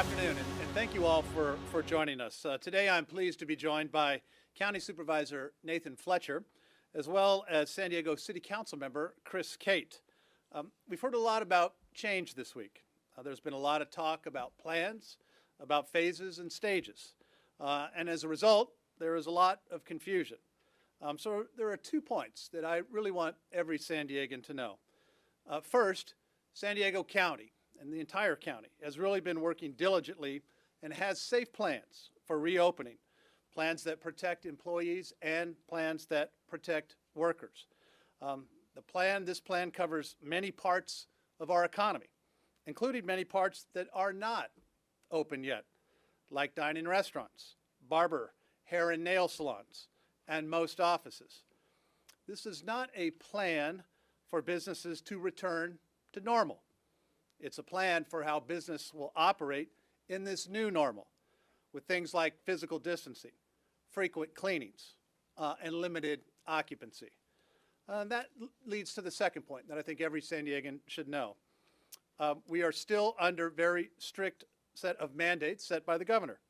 afternoon, and thank you all for joining us. Today I'm pleased to be joined by County Supervisor Nathan Fletcher, as well as San Diego City Council member Cate. We've heard a lot about change this week. There's been a lot of talk about plans, about phases and stages. And as a result, there is a lot of confusion. So there are 2 points that I really want every San Diegan to know. First, San Diego County and the entire county has really been working diligently and has safe plans for reopening, plans that protect employees and plans that protect workers. This plan covers many parts of our economy, including many parts that are not open yet, like dining restaurants, barber, hair and nail salons, and most offices. This is not a plan for businesses to return to normal. It's a plan for how business will operate in this new normal, with things like physical distancing, frequent cleanings, and limited occupancy. That leads to the second point that I think every San Diegan should know. We are still under very strict set of mandates set by the governor.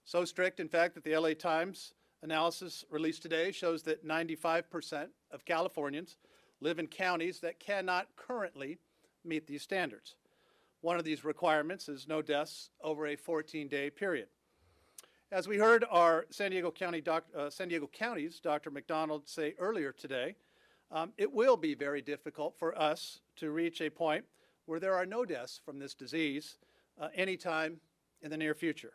So strict, in fact, that the LA Times analysis released today shows that 95% of Californians live in counties that cannot currently meet these standards. One of these requirements is no deaths over a 14-day period. As we heard our San Diego County's Dr. McDonald say earlier today, it will be very difficult for us to reach a point where there are no deaths from this disease anytime in the near future.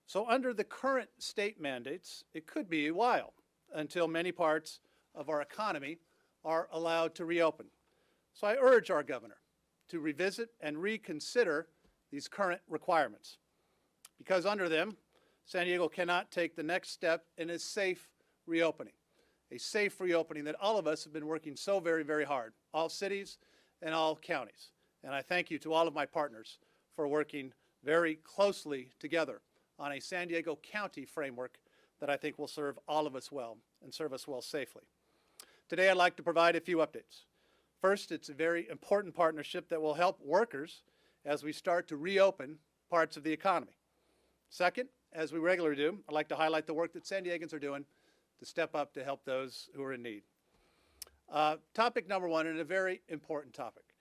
So under the current state mandates, it could be a while until many parts of our economy are allowed to reopen. So I urge our governor to revisit and reconsider these current requirements, because under them, San Diego cannot take the next step in a safe reopening that all of us have been working so very, very hard, all cities and all counties. And I thank you to all of my partners for working very closely together on a San Diego County framework that I think will serve all of us well and serve us well safely. Today I'd like to provide a few updates. First, it's a very important partnership that will help workers as we start to reopen parts of the economy. Second, as we regularly do, I'd like to highlight the work that San Diegans are doing to step up to help those who are in need. Topic number one, and a very important topic,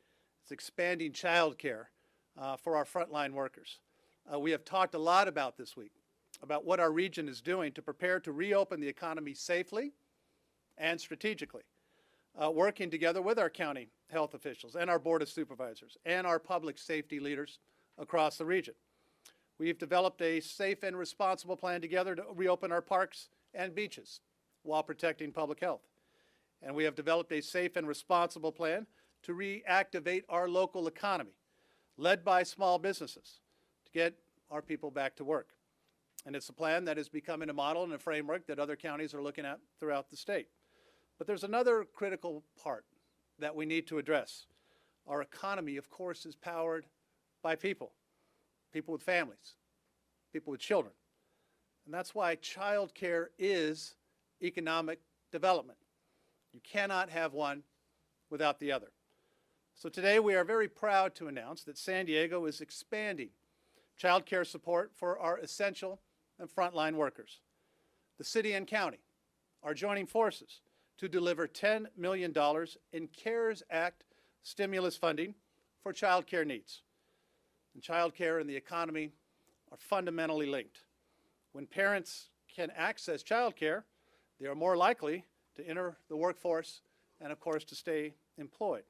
is expanding childcare for our frontline workers. We have talked a lot about this week, about what our region is doing to prepare to reopen the economy safely and strategically. Working together with our county health officials and our Board of Supervisors and our public safety leaders across the region. We've developed a safe and responsible plan together to reopen our parks and beaches while protecting public health. And we have developed a safe and responsible plan to reactivate our local economy, led by small businesses, to get our people back to work. And it's a plan that is becoming a model and a framework that other counties are looking at throughout the state. But there's another critical part that we need to address. Our economy, of course, is powered by people with families, people with children. And that's why childcare is economic development. You cannot have one without the other. So today we are very proud to announce that San Diego is expanding childcare support for our essential and frontline workers. The city and county are joining forces to deliver $10 million in CARES Act stimulus funding for child care needs. And child care and the economy are fundamentally linked. When parents can access child care, they are more likely to enter the workforce and, of course, to stay employed.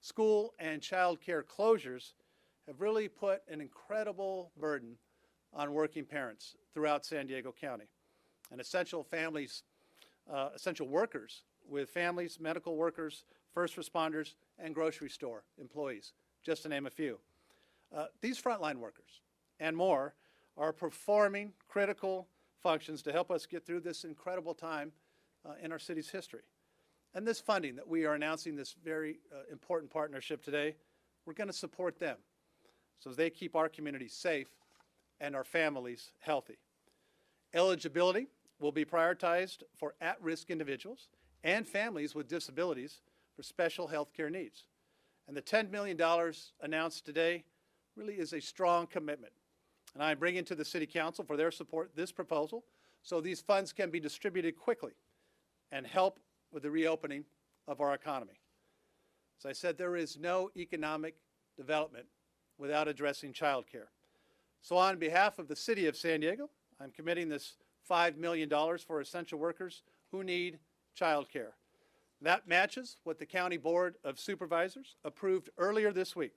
School and child care closures have really put an incredible burden on working parents throughout San Diego County. And essential workers with families, medical workers, first responders, and grocery store employees, just to name a few. These frontline workers and more are performing critical functions to help us get through this incredible time in our city's history. And this funding that we are announcing, this very important partnership today, we're going to support them so they keep our communities safe and our families healthy. Eligibility will be prioritized for at-risk individuals and families with disabilities for special health care needs. And the $10 million announced today really is a strong commitment. And I am bringing to the City Council for their support this proposal so these funds can be distributed quickly and help with the reopening of our economy. As I said, there is no economic development without addressing child care. So on behalf of the City of San Diego, I'm committing this $5 million for essential workers who need child care. That matches what the County Board of Supervisors approved earlier this week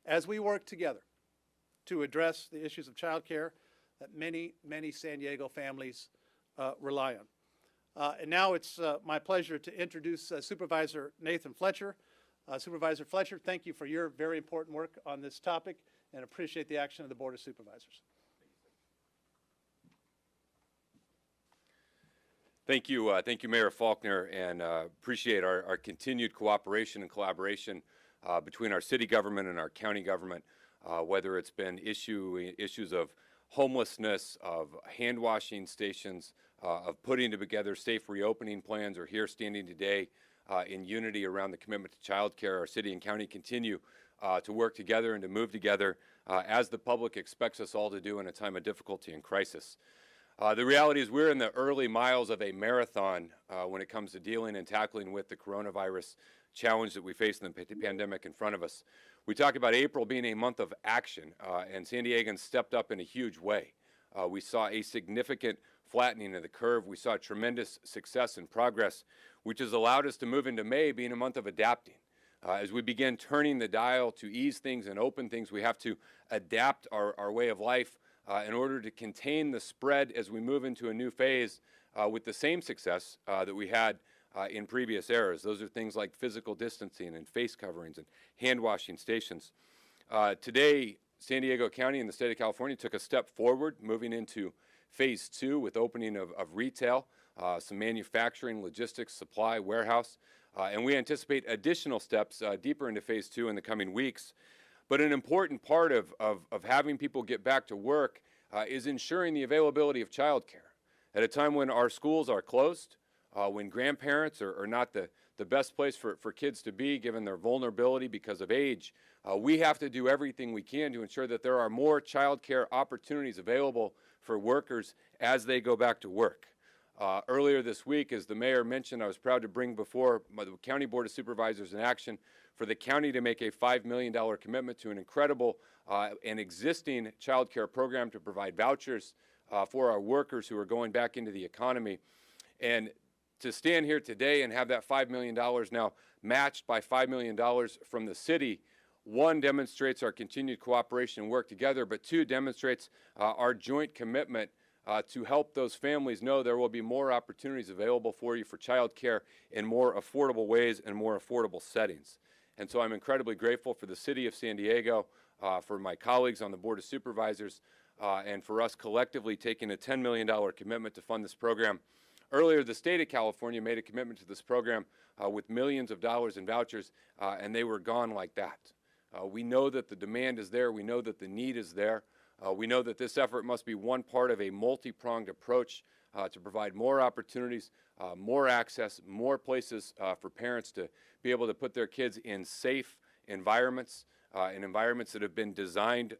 as we work together to address the issues of child care that many, many San Diego families rely on. And now it's my pleasure to introduce Supervisor Nathan Fletcher. Supervisor Fletcher, thank you for your very important work on this topic and appreciate the action of the Board of Supervisors. Thank you, Mayor Faulconer, and appreciate our continued cooperation and collaboration between our city government and our county government, whether it's been issues of homelessness, of hand washing stations, of putting together safe reopening plans, or here standing today in unity around the commitment to child care. Our city and county continue to work together and to move together as the public expects us all to do in a time of difficulty and crisis. The reality is we're in the early miles of a marathon when it comes to dealing and tackling with the coronavirus challenge that we face in the pandemic in front of us. We talk about April being a month of action, and San Diegans stepped up in a huge way. We saw a significant flattening of the curve. We saw tremendous success and progress, which has allowed us to move into May being a month of adapting. As we begin turning the dial to ease things and open things, we have to adapt our way of life in order to contain the spread as we move into a new phase with the same success that we had in previous eras. Those are things like physical distancing and face coverings and hand washing stations. Today, San Diego County and the state of California took a step forward, moving into phase 2 with opening of retail, some manufacturing, logistics, supply, warehouse, and we anticipate additional steps deeper into phase 2 in the coming weeks. But an important part of having people get back to work is ensuring the availability of child care. At a time when our schools are closed, when grandparents are not the best place for kids to be given their vulnerability because of age, we have to do everything we can to ensure that there are more child care opportunities available for workers as they go back to work. Earlier this week, as the mayor mentioned, I was proud to bring before the County Board of Supervisors an action for the county to make a $5 million commitment to an incredible and existing child care program to provide vouchers for our workers who are going back into the economy. And to stand here today and have that $5 million now matched by $5 million from the city, one, demonstrates our continued cooperation and work together, but two, demonstrates our joint commitment to help those families know there will be more opportunities available for you for child care in more affordable ways and more affordable settings. And so I'm incredibly grateful for the City of San Diego, for my colleagues on the Board of Supervisors, and for us collectively taking a $10 million commitment to fund this program. Earlier, the state of California made a commitment to this program with millions of dollars in vouchers, and they were gone like that. We know that the demand is there. We know that the need is there. We know that this effort must be one part of a multi-pronged approach to provide more opportunities, more access, more places for parents to be able to put their kids in safe environments, in environments that have been designed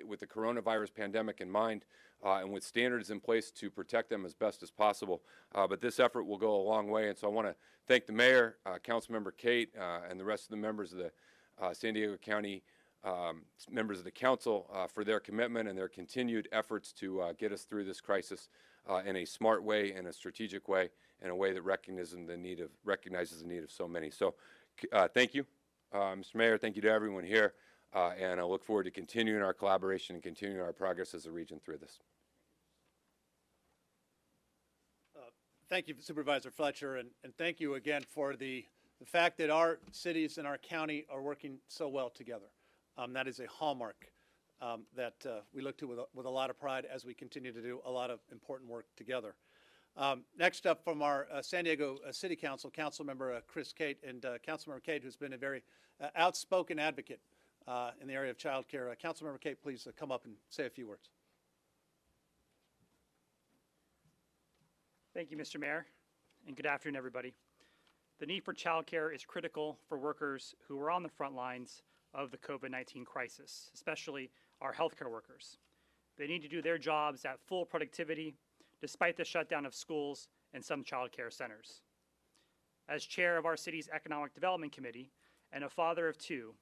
with the coronavirus pandemic in mind, and with standards in place to protect them as best as possible. But this effort will go a long way, and so I want to thank the mayor, Councilmember Cate, and the rest of the members of the San Diego County members of the council for their commitment and their continued efforts to get us through this crisis in a smart way, in a strategic way, in a way that recognizes the need of so many. So thank you, Mr. Mayor. Thank you to everyone here, and I look forward to continuing our collaboration and continuing our progress as a region through this. Thank you, Supervisor Fletcher, and thank you again for the fact that our cities and our county are working so well together. That is a hallmark that we look to with a lot of pride as we continue to do a lot of important work together. Next up from our San Diego City Council, Councilmember Cate, and Councilmember Cate, who's been a very outspoken advocate in the area of child care. Councilmember Cate, please come up and say a few words. Thank you, Mr. Mayor, and good afternoon, everybody. The need for child care is critical for workers who are on the front lines of the COVID-19 crisis, especially our healthcare workers. They need to do their jobs at full productivity despite the shutdown of schools and some child care centers. As chair of our city's Economic Development Committee and a father of two,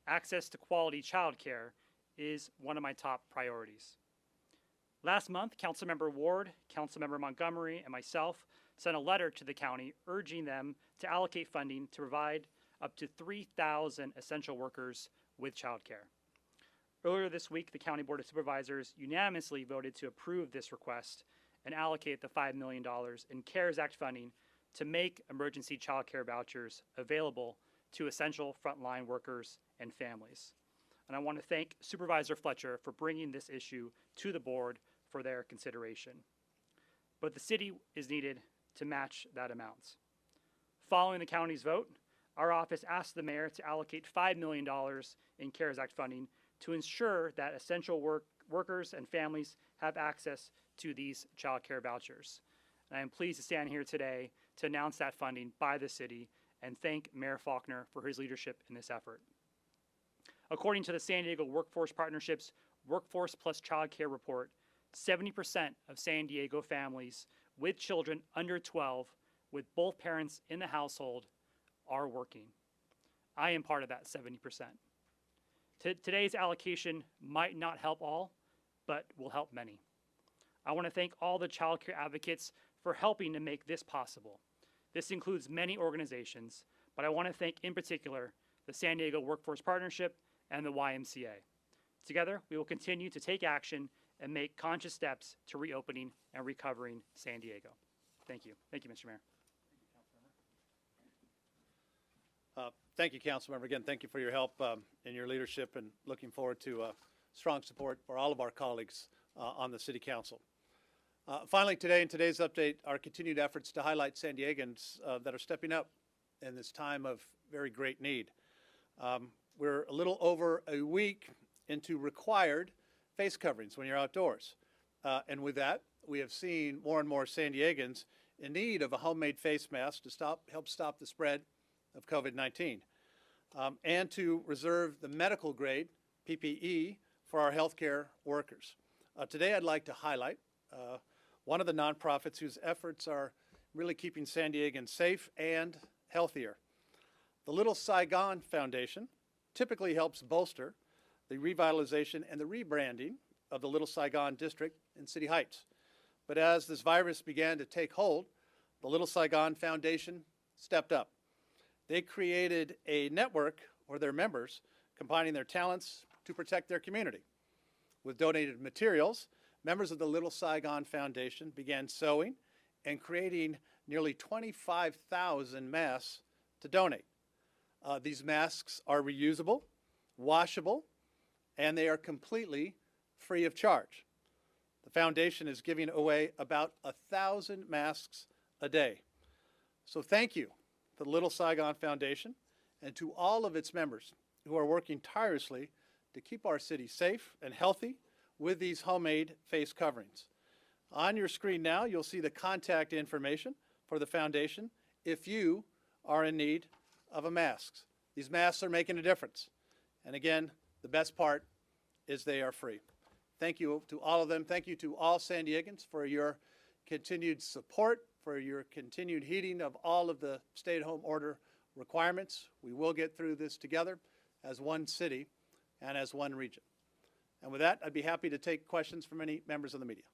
access to quality child care is one of my top priorities. Last month, Councilmember Ward, Councilmember Montgomery, and myself sent a letter to the county urging them to allocate funding to provide up to 3,000 essential workers with child care. Earlier this week, the County Board of Supervisors unanimously voted to approve this request and allocate the $5 million in CARES Act funding to make emergency child care vouchers available to essential frontline workers and families. And I want to thank Supervisor Fletcher for bringing this issue to the board for their consideration. But the city is needed to match that amount. Following the county's vote, our office asked the mayor to allocate $5 million in CARES Act funding to ensure that essential workers and families have access to these child care vouchers. And I am pleased to stand here today to announce that funding by the city and thank Mayor Faulconer for his leadership in this effort. According to the San Diego Workforce Partnership's Workforce Plus Child Care report, 70% of San Diego families with children under 12 with both parents in the household are working. I am part of that 70%. Today's allocation might not help all, but will help many. I want to thank all the child care advocates for helping to make this possible. This includes many organizations, but I want to thank in particular the San Diego Workforce Partnership and the YMCA. Together, we will continue to take action and make conscious steps to reopening and recovering San Diego. Thank you. Thank you, Mr. Mayor. Thank you, Councilmember. Again, thank you for your help and your leadership, and looking forward to strong support for all of our colleagues on the City Council. Finally, today, in today's update, our continued efforts to highlight San Diegans that are stepping up in this time of very great need. We're a little over a week into required face coverings when you're outdoors. And with that, we have seen more and more San Diegans in need of a homemade face mask to help stop the spread of COVID-19, and to reserve the medical grade PPE for our healthcare workers. Today I'd like to highlight one of the nonprofits whose efforts are really keeping San Diegans safe and healthier. The Little Saigon Foundation typically helps bolster the revitalization and the rebranding of the Little Saigon district in City Heights. But as this virus began to take hold, the Little Saigon Foundation stepped up. They created a network where their members combining their talents to protect their community. With donated materials, members of the Little Saigon Foundation began sewing and creating nearly 25,000 masks to donate. These masks are reusable, washable, and they are completely free of charge. The foundation is giving away about 1,000 masks a day. So thank you to the Little Saigon Foundation and to all of its members who are working tirelessly to keep our city safe and healthy with these homemade face coverings. On your screen now, you'll see the contact information for the foundation if you are in need of a mask. These masks are making a difference. And again, the best part is they are free. Thank you to all of them. Thank you to all San Diegans for your continued support, for your continued heeding of all of the stay-at-home order requirements. We will get through this together as one city and as one region. And with that, I'd be happy to take questions from any members of the media.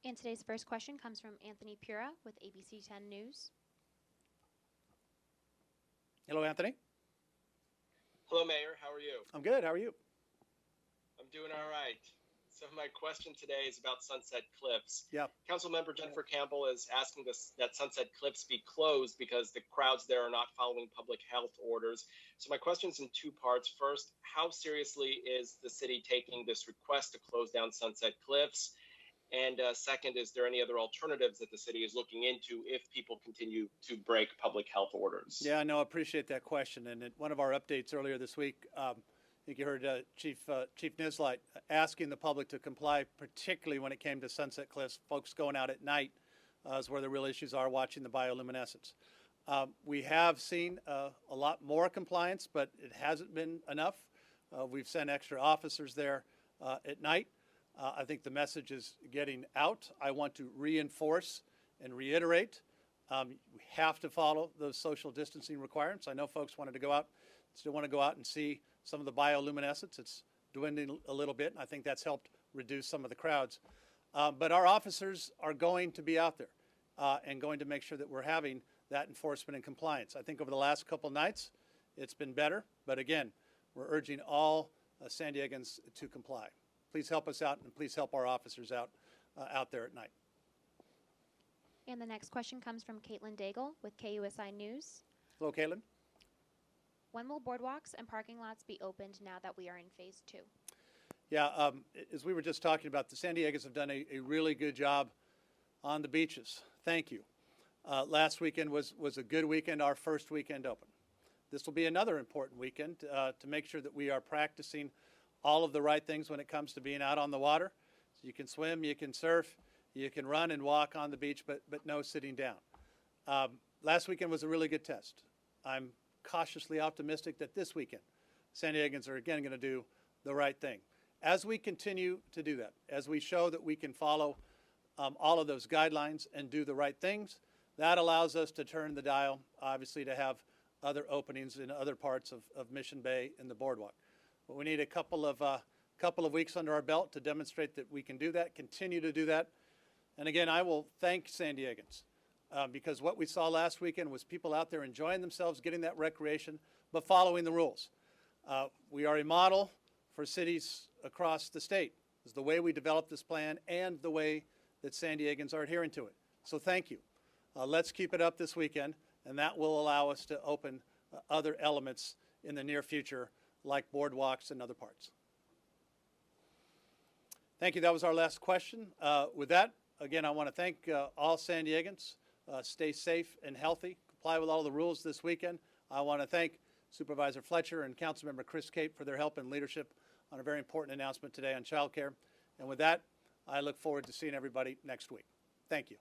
And today's first question comes from Anthony Pura with ABC 10 News. Hello, Anthony. Hello, Mayor. How are you? I'm good. How are you? I'm doing all right. So my question today is about Sunset Cliffs. Yeah. Councilmember Jennifer Campbell is asking that Sunset Cliffs be closed because the crowds there are not following public health orders. So my question's in two parts. First, how seriously is the city taking this request to close down Sunset Cliffs? And second, is there any other alternatives that the city is looking into if people continue to break public health orders? Yeah, no, I appreciate that question. And at one of our updates earlier this week, I think you heard Chief Nislight asking the public to comply, particularly when it came to Sunset Cliffs. Folks going out at night is where the real issues are, watching the bioluminescence. We have seen a lot more compliance, but it hasn't been enough. We've sent extra officers there at night. I think the message is getting out. I want to reinforce and reiterate, we have to follow those social distancing requirements. I know folks wanted to go out, still want to go out and see some of the bioluminescence. It's dwindling a little bit, and I think that's helped reduce some of the crowds. But our officers are going to be out there and going to make sure that we're having that enforcement and compliance. I think over the last couple nights, it's been better. But again, we're urging all San Diegans to comply. Please help us out, and please help our officers out there at night. And the next question comes from Caitlin Daigle with KUSI News. Hello, Caitlin. When will boardwalks and parking lots be opened now that we are in phase 2? Yeah, as we were just talking about, the San Diegans have done a really good job on the beaches. Thank you. Last weekend was a good weekend, our first weekend open. This will be another important weekend to make sure that we are practicing all of the right things when it comes to being out on the water. So you can swim, you can surf, you can run and walk on the beach, but no sitting down. Last weekend was a really good test. I'm cautiously optimistic that this weekend, San Diegans are again going to do the right thing. As we continue to do that, as we show that we can follow all of those guidelines and do the right things, that allows us to turn the dial, obviously, to have other openings in other parts of Mission Bay and the boardwalk. But we need a couple of weeks under our belt to demonstrate that we can do that, continue to do that. And again, I will thank San Diegans because what we saw last weekend was people out there enjoying themselves, getting that recreation, but following the rules. We are a model for cities across the state. It's the way we developed this plan and the way that San Diegans are adhering to it. So thank you. Let's keep it up this weekend, and that will allow us to open other elements in the near future, like boardwalks and other parts. Thank you. That was our last question. With that, again, I want to thank all San Diegans. Stay safe and healthy. Comply with all the rules this weekend. I want to thank Supervisor Fletcher and Councilmember Cate for their help and leadership on a very important announcement today on childcare. And with that, I look forward to seeing everybody next week. Thank you.